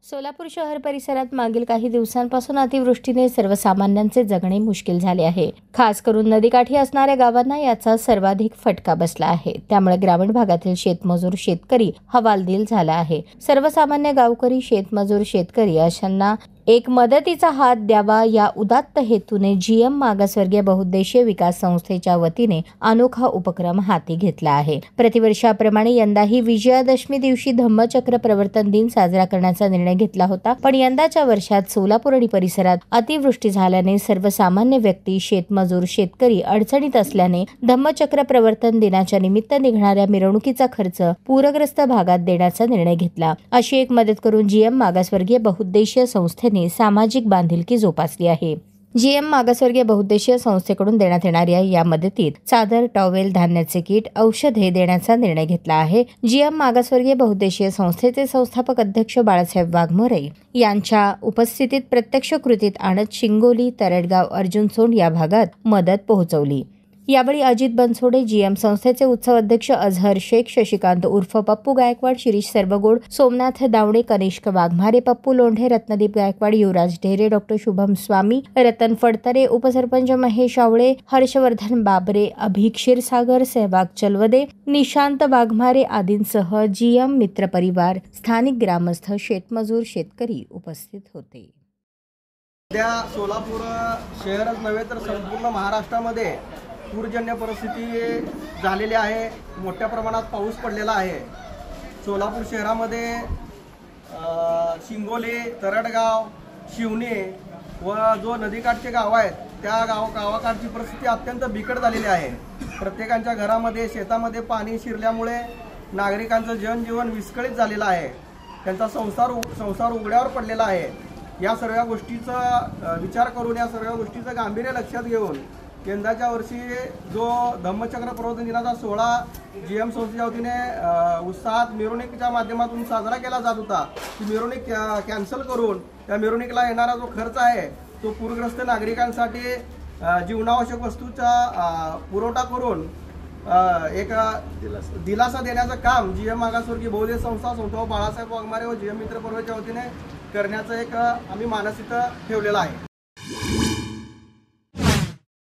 सोलापूर शहर परिसरात मागील काही दिवसांपासून अतिवृष्टीने सर्वसामान्यांचे जगणे मुश्किल झाले आहे। खास करून नदीकाठी असणाऱ्या गावांना याचा सर्वाधिक फटका बसला आहे। त्यामुळे ग्रामीण भागातील शेतमजूर शेतकरी हवालदिल झाला आहे। सर्वसामान्य गावकरी शेतमजूर शेतकरी अशांना एक मदतीचा हात द्यावा या उदात्त हेतूने जीएम मागासवर्गीय बहुउद्देशीय विकास संस्थेच्या वतीने अनोखा उपक्रम हाती घेतला आहे। प्रतिवर्षाप्रमाणे यंदाही विजयादशमी दिवशी धम्मचक्र प्रवर्तन दिन साजरा करण्याचा निर्णय घेतला होता, पण यंदाच्या वर्षात सोलापूर आणि परिसरात अतिवृष्टी झाल्याने सर्वसामान्य व्यक्ती शेतमजूर शेतकरी अडचणीत असल्याने धम्मचक्र प्रवर्तन दिनाच्या निमित्त निघणाऱ्या मिरवणुकीचा खर्च पूरग्रस्त भागात देण्याचा निर्णय घेतला। अशी एक मदत करून जीएम मागासवर्गीय बहुउद्देशीय संस्थेने सामाजिक बांधिलकी जोपासली आहे। जीएम मागासवर्गीय बहुउद्देशीय संस्थेकडून देण्यात येणाऱ्या या मदतीत चादर, टॉवेल, धान्याचे किट, औषधे देण्याचा निर्णय घेतला आहे। जीएम मागासवर्गीय बहुउद्देशीय संस्थेचे संस्थापक अध्यक्ष बाळासाहेब वाघमोरे यांच्या उपस्थितीत प्रत्यक्ष कृतीत आणत शिंगोली, तरडगाव, अर्जुनसोंड या भागात मदत पोहोचवली। यावेळी अजित बनसोडे, जीएम संस्थेचे उत्सव अध्यक्ष अझहर शेख, शशिकांत उर्फ पप्पू गायकवाड, शिरीष सर्वगोड, सोमनाथ दावणे, कनिष्क वाघमारे, पप्पू लोंढे, रत्नदीप गायकवाड, युवराज ढेरे, डॉक्टर शुभम स्वामी, रतन फडतरे, उपसरपंच महेश आवळे, हर्षवर्धन बाबरे, अभिक क्षीरसागर, सहवाग चलवदे, निशांत वाघमारे आदींसह जीएम मित्र परिवार, स्थानिक ग्रामस्थ, शेतमजूर शेतकरी उपस्थित होते। सध्या सोलापूर शहरच नव्हे तर संपूर्ण महाराष्ट्रामध्ये पूरजन्य परिस्थिती झालेली आहे। मोठ्या प्रमाणात पाऊस पडलेला आहे। सोलापूर शहरामध्ये शिंगोली, तरडगाव, शिवणे व जो नदीकाठचे गाव आहेत त्या गावाकाठची परिस्थिती अत्यंत बिकट झालेली आहे। प्रत्येकाच्या घरामध्ये शेतामध्ये पाणी शिरल्यामुळे नागरिकांचं जनजीवन विस्कळीत झालेलं आहे। त्यांचा संसार उघड्यावर पडलेला आहे। या सर्व गोष्टीचा विचार करून, या सर्व गोष्टीचं गांभीर्य लक्षात घेऊन यंदाच्या वर्षी जो धम्मचक्र प्रवर्तन दिनाचा सोहळा जीएम संस्थेच्या वतीने उत्साहात मिरवणुकीच्या माध्यमातून साजरा केला जात होता, ती मिरवणूक कॅन्सल करून त्या मिरवणुकीला येणारा जो खर्च आहे तो पूरग्रस्त नागरिकांसाठी जीवनावश्यक वस्तूचा पुरवठा करून एक दिलासा देण्याचं काम जीएम मागासवर्गीय बहुउद्देशीय संस्था संत बाळासाहेब वाघमारे व जीएम मित्र परिवाराच्या वतीने करण्याचं एक आम्ही मानसिकता ठेवलेला आहे।